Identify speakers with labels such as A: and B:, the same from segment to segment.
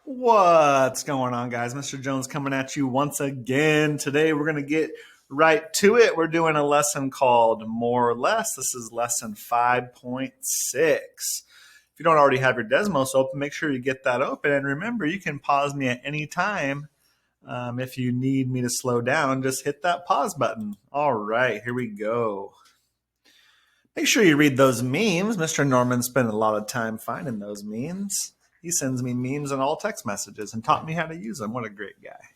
A: What's going on, guys? Mr. Jones coming at you once again. Today we're going to get right to it. We're doing a lesson called More or Less. This is lesson 5.6. If you don't already have your Desmos open, make sure you get that open. And remember, you can pause me at any time. If you need me to slow down, just hit that pause button. All right, here we go. Make sure you read those memes. Mr. Norman spent a lot of time finding those memes. He sends me memes in all text messages and taught me how to use them. What a great guy.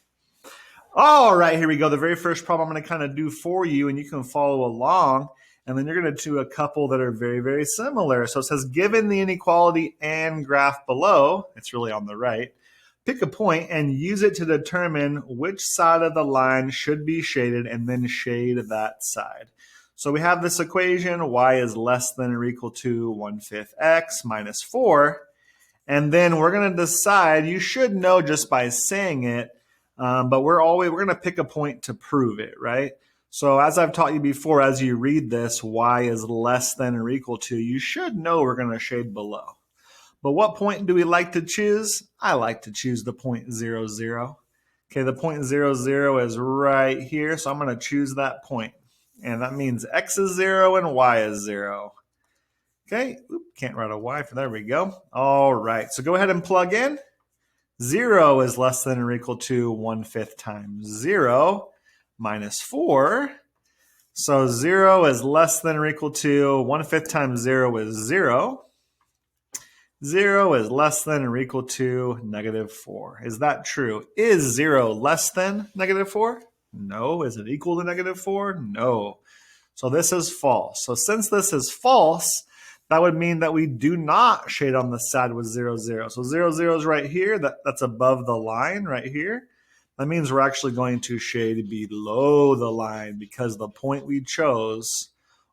A: All right, here we go. The very first problem I'm going to kind of do for you, and you can follow along. And then you're going to do a couple that are very, very similar. So it says, given the inequality and graph below, it's really on the right, pick a point and use it to determine which side of the line should be shaded and then shade that side. So we have this equation, y is less than or equal to 1/5 x minus 4. And then we're going to decide, you should know just by saying it, but we're going to pick a point to prove it, right? So as I've taught you before, as you read this, y is less than or equal to, you should know we're going to shade below. But what point do we like to choose? I like to choose the point 0, 0. Okay, the point 0, 0 is right here, so I'm going to choose that point. And that means x is 0 and y is 0. Okay, can't write a y, there we go. All right, so go ahead and plug in. 0 is less than or equal to 1/5 times 0 minus 4. So 0 is less than or equal to 1/5 times 0 is 0. 0 is less than or equal to -4. Is that true? Is 0 less than -4? No. Is it equal to -4? No. So this is false. So since this is false, that would mean that we do not shade on the side with 0, 0. So 0, 0 is right here. That's above the line right here. That means we're actually going to shade below the line because the point we chose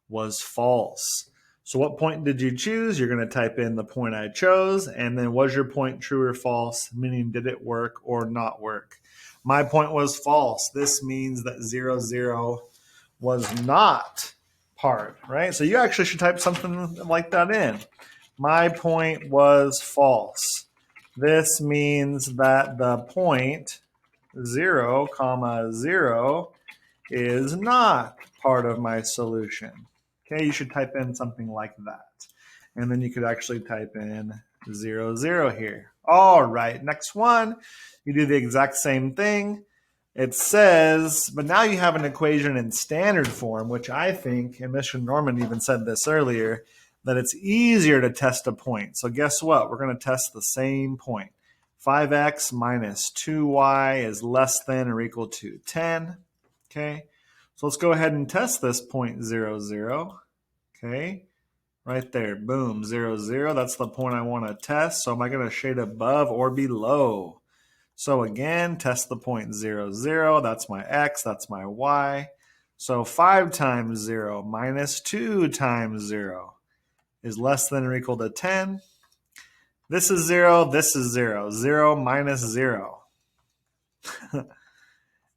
A: was false. So what point did you choose? You're going to type in the point I chose, and then was your point true or false, meaning did it work or not work? My point was false. This means that 0, 0 was not part, right? So you actually should type something like that in. My point was false. This means that the point 0, 0 is not part of my solution. Okay, you should type in something like that. And then you could actually type in 0, 0 here. All right, next one, you do the exact same thing. It says, but now you have an equation in standard form, which I think, and Mr. Norman even said this earlier, that it's easier to test a point. So guess what? We're going to test the same point. 5x minus 2y is less than or equal to 10. Okay, so let's go ahead and test this point 0, 0. Okay, right there, boom, 0, 0. That's the point I want to test. So am I going to shade above or below? So again, test the point 0, 0. That's my x, that's my y. So 5 times 0 minus 2 times 0 is less than or equal to 10. This is 0, this is 0. 0 minus 0.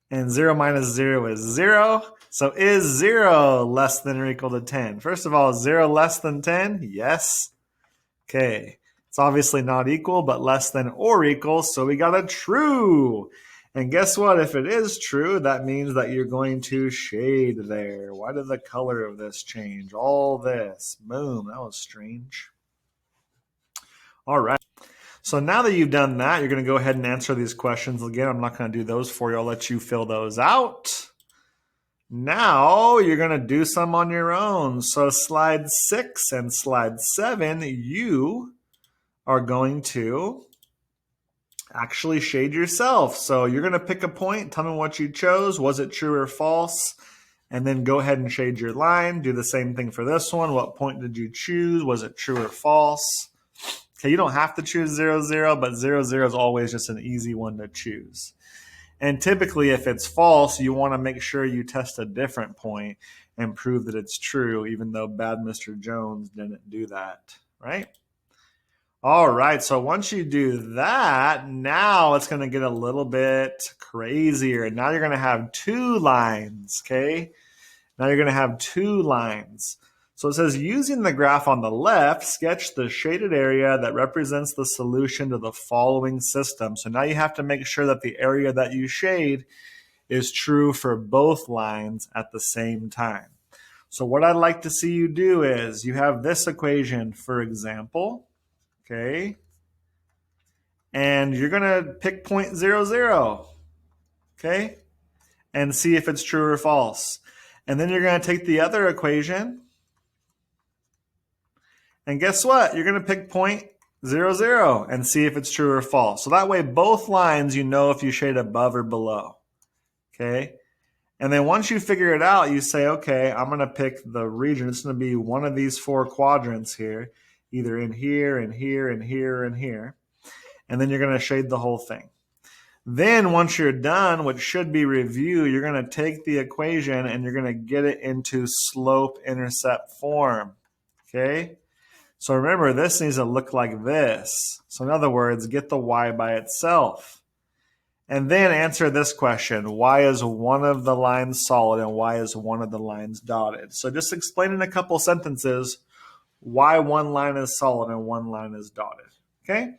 A: And 0 minus 0 is 0. So is 0 less than or equal to 10? First of all, is 0 less than 10? Yes. Okay. It's obviously not equal, but less than or equal, so we got a true. And guess what? If it is true, that means that you're going to shade there. Why did the color of this change? All this. Boom. That was strange. All right. So now that you've done that, you're going to go ahead and answer these questions. Again, I'm not going to do those for you. I'll let you fill those out. Now you're going to do some on your own. So slide 6 and slide 7, you are going to actually shade yourself. So you're going to pick a point, tell me what you chose, was it true or false, and then go ahead and shade your line. Do the same thing for this one. What point did you choose? Was it true or false? Okay, you don't have to choose 0, 0, but 0, 0 is always just an easy one to choose. And typically, if it's false, you want to make sure you test a different point and prove that it's true, even though bad Mr. Jones didn't do that, right? All right, so once you do that, now it's going to get a little bit crazier. Now you're going to have 2 lines, okay? Now you're going to have 2 lines. So it says, using the graph on the left, sketch the shaded area that represents the solution to the following system. So now you have to make sure that the area that you shade is true for both lines at the same time. So what I'd like to see you do is, you have this equation, for example, okay? And you're gonna pick point 0, 0, okay? And see if it's true or false. And then you're gonna take the other equation, and guess what? You're gonna pick point 0, 0 and see if it's true or false. So that way, both lines, you know if you shade above or below, okay? And then once you figure it out, you say, okay, I'm gonna pick the region. It's gonna be one of these 4 quadrants here, either in here, and here, and here, and here. And then you're gonna shade the whole thing. Then once you're done, what should be review, you're gonna take the equation and you're gonna get it into slope-intercept form, okay? So remember, this needs to look like this. So in other words, get the y by itself. And then answer this question: why is one of the lines solid and why is one of the lines dotted? So just explain in a couple sentences why one line is solid and one line is dotted, okay?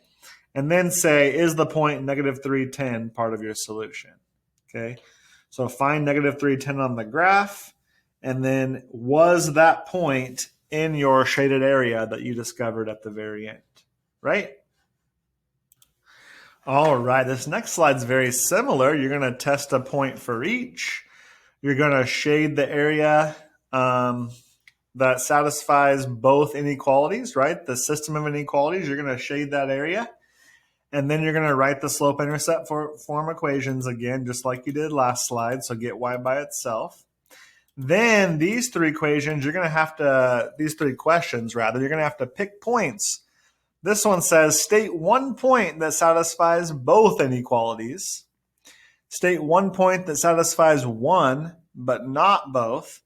A: And then say, is the point -310 part of your solution, okay? So find -310 on the graph, and then was that point in your shaded area that you discovered at the very end, right? All right, this next slide is very similar. You're going to test a point for each. You're going to shade the area that satisfies both inequalities, right? The system of inequalities, you're going to shade that area. And then you're going to write the slope-intercept form equations again, just like you did last slide. So get y by itself. Then these 3 equations, you're going to have to, these 3 questions rather, you're going to have to pick points. This one says, state one point that satisfies both inequalities. State one point that satisfies one, but not both.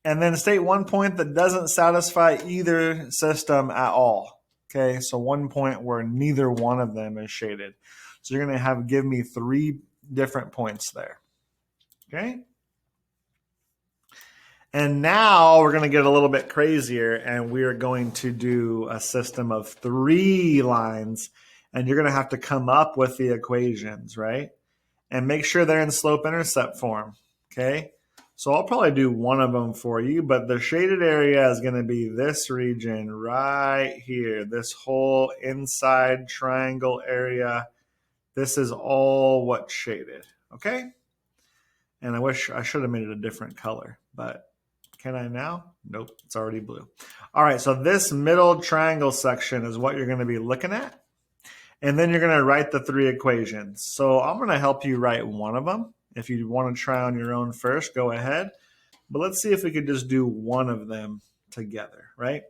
A: And then state one point that doesn't satisfy either system at all. Okay, so one point where neither one of them is shaded. So you're going to give me 3 different points there. Okay? And now we're going to get a little bit crazier, and we are going to do a system of 3 lines, and you're going to have to come up with the equations, right? And make sure they're in slope-intercept form, okay? So I'll probably do one of them for you, but the shaded area is going to be this region right here, this whole inside triangle area. This is all what's shaded, okay? And I wish I should have made it a different color, but can I now? Nope, it's already blue. All right, so this middle triangle section is what you're going to be looking at. And then you're going to write the 3 equations. So I'm going to help you write one of them. If you want to try on your own first, go ahead. But let's see if we could just do one of them together, right?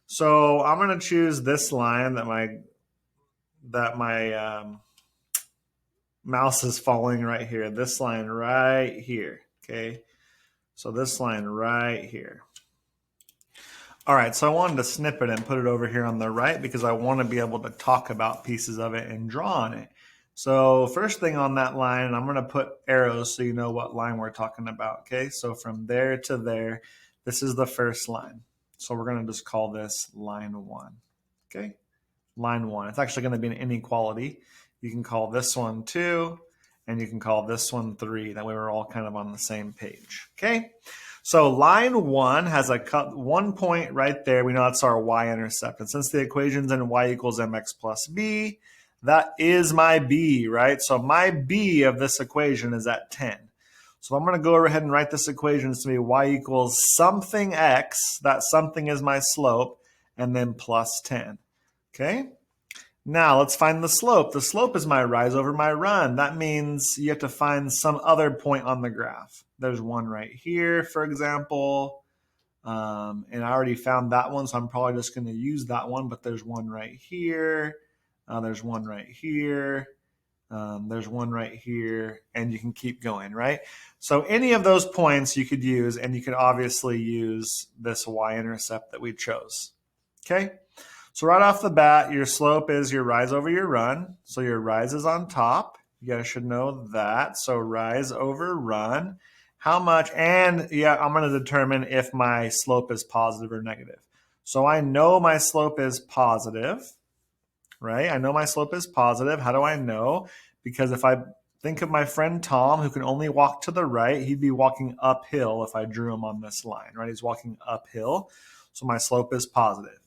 A: So I'm going to choose this line that my mouse is following right here. This line right here, okay? So this line right here. All right, so I wanted to snip it and put it over here on the right because I want to be able to talk about pieces of it and draw on it. So first thing on that line, I'm going to put arrows so you know what line we're talking about, okay? So from there to there, this is the first line. So we're going to just call this line 1, okay? Line 1. It's actually going to be an inequality. You can call this one 2, and you can call this one 3. That way we're all kind of on the same page, okay? So line 1 has a 1 point right there. We know that's our y-intercept. And since the equation's in y equals mx plus b, that is my b, right? So my b of this equation is at 10. So I'm going to go ahead and write this equation to be y equals something x. That something is my slope, and then plus 10, okay? Now let's find the slope. The slope is my rise over my run. That means you have to find some other point on the graph. There's one right here, for example. And I already found that one, so I'm probably just going to use that one. But there's one right here. There's one right here. There's one right here. And you can keep going, right? So any of those points you could use, and you could obviously use this y-intercept that we chose. Okay? So right off the bat, your slope is your rise over your run. So your rise is on top. You guys should know that. So rise over run. How much, and yeah, I'm going to determine if my slope is positive or negative. So I know my slope is positive, right? I know my slope is positive. How do I know? Because if I think of my friend Tom, who can only walk to the right, he'd be walking uphill if I drew him on this line, right? He's walking uphill. So my slope is positive.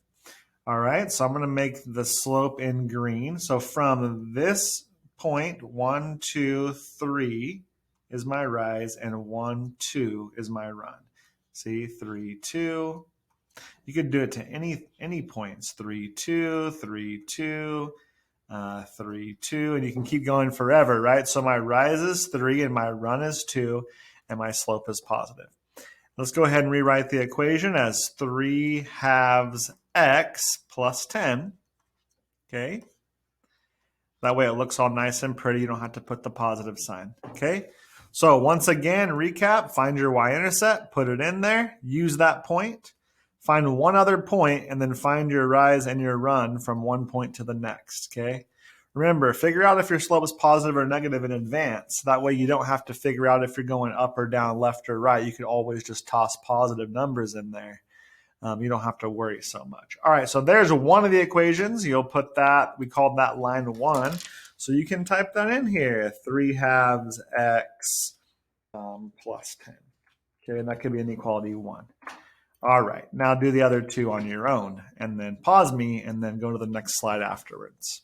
A: All right, so I'm going to make the slope in green. So from this point, 1, 2, 3 is my rise, and 1, 2 is my run. See, 3, 2. You could do it to any points. 3, 2, 3, 2, 3, 2, and you can keep going forever, right? So my rise is 3, and my run is 2, and my slope is positive. Let's go ahead and rewrite the equation as 3 halves x plus 10. Okay. That way it looks all nice and pretty. You don't have to put the positive sign. Okay. So once again, recap, find your y-intercept, put it in there, use that point, find one other point, and then find your rise and your run from one point to the next. Okay. Remember, figure out if your slope is positive or negative in advance. That way you don't have to figure out if you're going up or down, left or right. You could always just toss positive numbers in there. You don't have to worry so much. All right, so there's one of the equations. You'll put that, we called that line 1. So you can type that in here, 3 halves x plus 10. Okay, and that could be inequality 1. All right, now do the other two on your own, and then pause me, and then go to the next slide afterwards.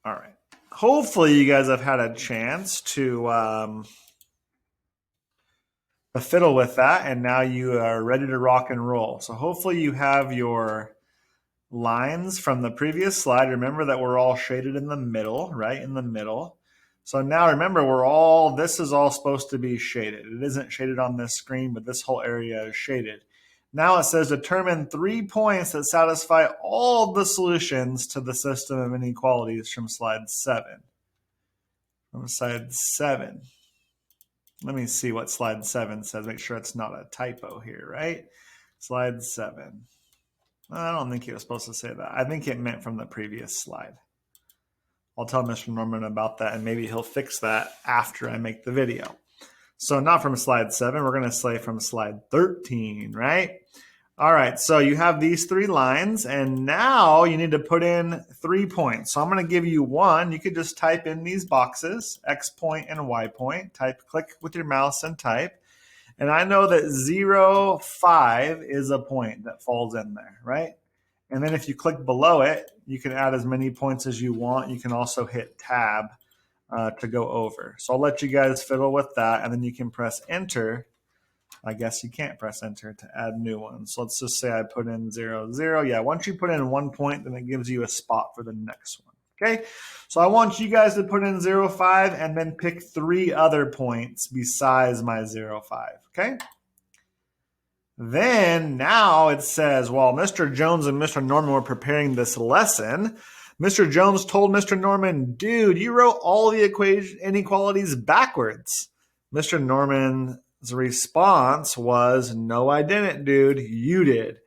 A: All right. Hopefully you guys have had a chance to fiddle with that, and now you are ready to rock and roll. So hopefully you have your lines from the previous slide. Remember that we're all shaded in the middle, right? In the middle. So now remember, this is all supposed to be shaded. It isn't shaded on this screen, but this whole area is shaded. Now it says determine 3 points that satisfy all the solutions to the system of inequalities from slide 7. From slide 7. Let me see what slide 7 says. Make sure it's not a typo here, right? Slide 7. I don't think it was supposed to say that. I think it meant from the previous slide. I'll tell Mr. Norman about that, and maybe he'll fix that after I make the video. So not from slide 7. We're going to say from slide 13, right? All right, so you have these 3 lines, and now you need to put in 3 points. So I'm going to give you one. You could just type in these boxes, X point and Y point. Click with your mouse and type. And I know that 0, 5 is a point that falls in there, right? And then if you click below it, you can add as many points as you want. You can also hit tab to go over. So I'll let you guys fiddle with that, and then you can press enter. I guess you can't press enter to add new ones. So let's just say I put in 0, 0. Yeah, once you put in 1 point, then it gives you a spot for the next one. Okay, so I want you guys to put in 0, 5 and then pick 3 other points besides my 0, 5. Okay. Then now it says, while Mr. Jones and Mr. Norman were preparing this lesson, Mr. Jones told Mr. Norman, dude, you wrote all the inequalities backwards. Mr. Norman's response was, no, I didn't, dude. You did.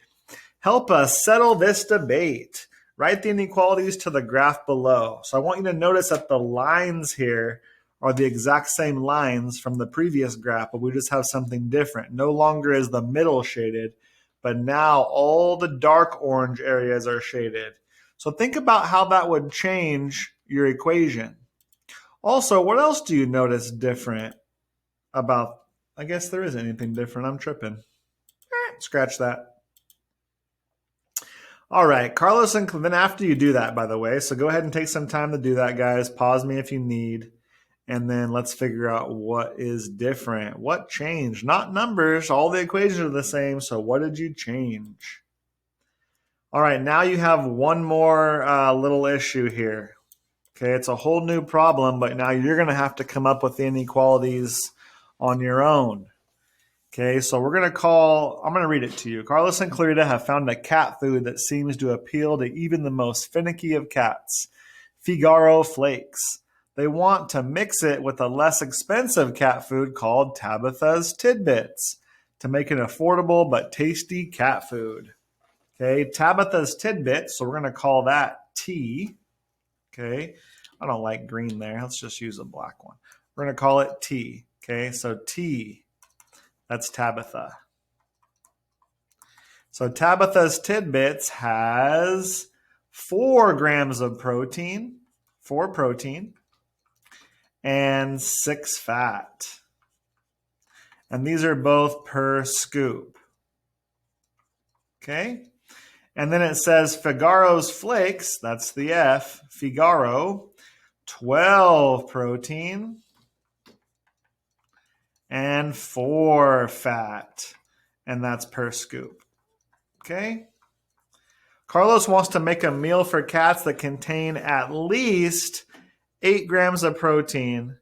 A: Help us settle this debate. Write the inequalities to the graph below. So I want you to notice that the lines here are the exact same lines from the previous graph, but we just have something different. No longer is the middle shaded, but now all the dark orange areas are shaded. So think about how that would change your equation. Also, what else do you notice different about? I guess there isn't anything different. I'm tripping. Scratch that. All right, Carlos, and then after you do that, by the way, so go ahead and take some time to do that, guys. Pause me if you need. And then let's figure out what is different. What changed? Not numbers. All the equations are the same. So what did you change? All right, now you have one more little issue here. Okay, it's a whole new problem, but now you're going to have to come up with the inequalities on your own. Okay, so I'm going to read it to you. Carlos and Clarita have found a cat food that seems to appeal to even the most finicky of cats, Figaro Flakes. They want to mix it with a less expensive cat food called Tabitha's Tidbits to make an affordable but tasty cat food. Okay, Tabitha's Tidbits, so we're going to call that T. Okay, I don't like green there. Let's just use a black one. We're going to call it T. Okay, so T, that's Tabitha. So Tabitha's Tidbits has 4 grams of protein, 4 protein, and 6 fat. And these are both per scoop. Okay? And then it says Figaro's Flakes, that's the F, Figaro, 12 protein and 4 fat. And that's per scoop. Okay? Carlos wants to make a meal for cats that contain at least 8 grams of protein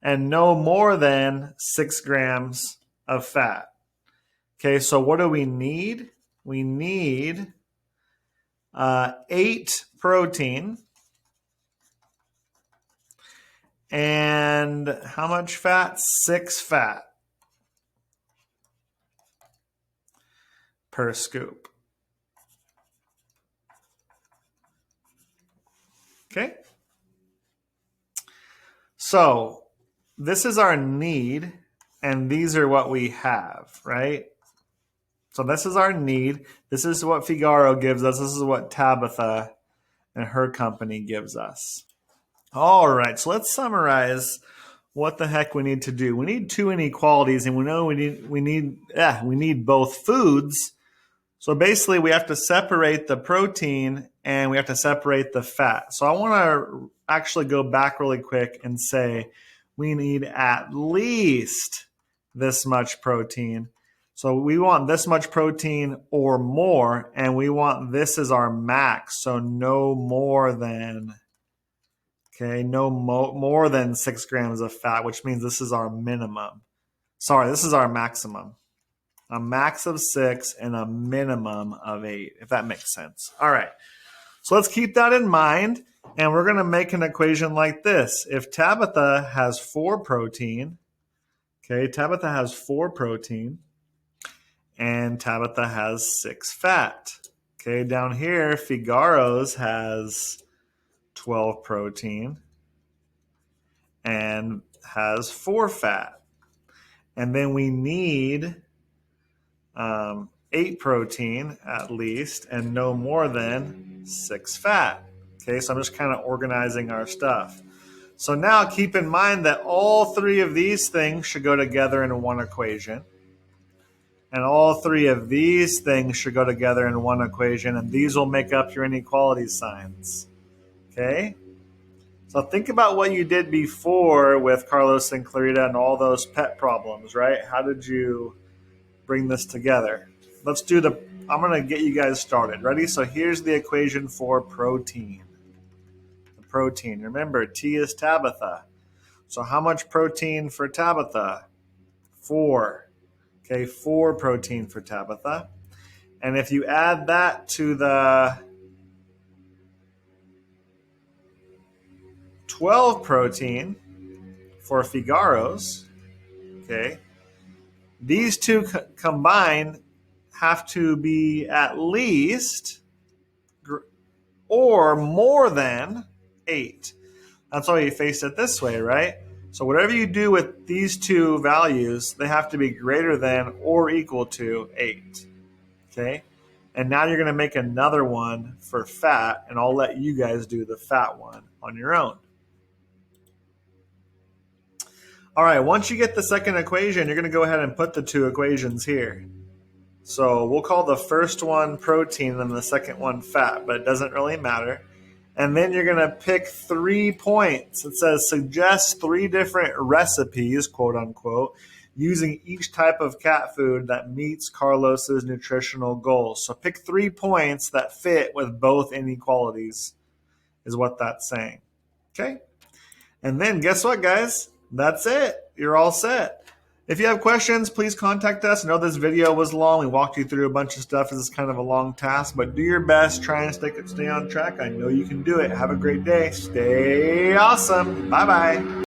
A: and no more than 6 grams of fat. Okay, so what do we need? We need 8 protein and how much fat? 6 fat per scoop. Okay? So this is our need, and these are what we have, right? So this is our need. This is what Figaro gives us. This is what Tabitha and her company gives us. All right, so let's summarize what the heck we need to do. We need 2 inequalities, and we know we need both foods. So basically, we have to separate the protein and we have to separate the fat. So I want to actually go back really quick and say we need at least this much protein. So we want this much protein or more, and we want this as our max. So no more than, okay, more than 6 grams of fat, which means this is our minimum. Sorry, this is our maximum. A max of 6 and a minimum of 8, if that makes sense. All right, so let's keep that in mind, and we're going to make an equation like this. If Tabitha has 4 protein, okay, Tabitha has 4 protein, and Tabitha has 6 fat. Okay, down here, Figaro's has 12 protein and has 4 fat. And then we need 8 protein at least and no more than 6 fat. Okay, so I'm just kind of organizing our stuff. So now keep in mind that all 3 of these things should go together in one equation. And all 3 of these things should go together in one equation, and these will make up your inequality signs. Okay? So think about what you did before with Carlos and Clarita and all those pet problems, right? How did you bring this together? Let's do I'm going to get you guys started. Ready? So here's the equation for protein. The protein. Remember, T is Tabitha. So how much protein for Tabitha? 4. Okay, 4 protein for Tabitha. And if you add that to the 12 protein for Figaro's, okay, these 2 combined have to be at least or more than 8. That's why you face it this way, right? So whatever you do with these 2 values, they have to be greater than or equal to 8. Okay? And now you're going to make another one for fat, and I'll let you guys do the fat one on your own. All right, once you get the second equation, you're going to go ahead and put the 2 equations here. So we'll call the first one protein and the second one fat, but it doesn't really matter. And then you're going to pick 3 points. It says suggest 3 different recipes, quote unquote, using each type of cat food that meets Carlos's nutritional goals. So pick 3 points that fit with both inequalities is what that's saying. Okay? And then guess what, guys? That's it. You're all set. If you have questions, please contact us. I know this video was long. We walked you through a bunch of stuff. This is kind of a long task, but do your best. Try and stay on track. I know you can do it. Have a great day. Stay awesome. Bye-bye.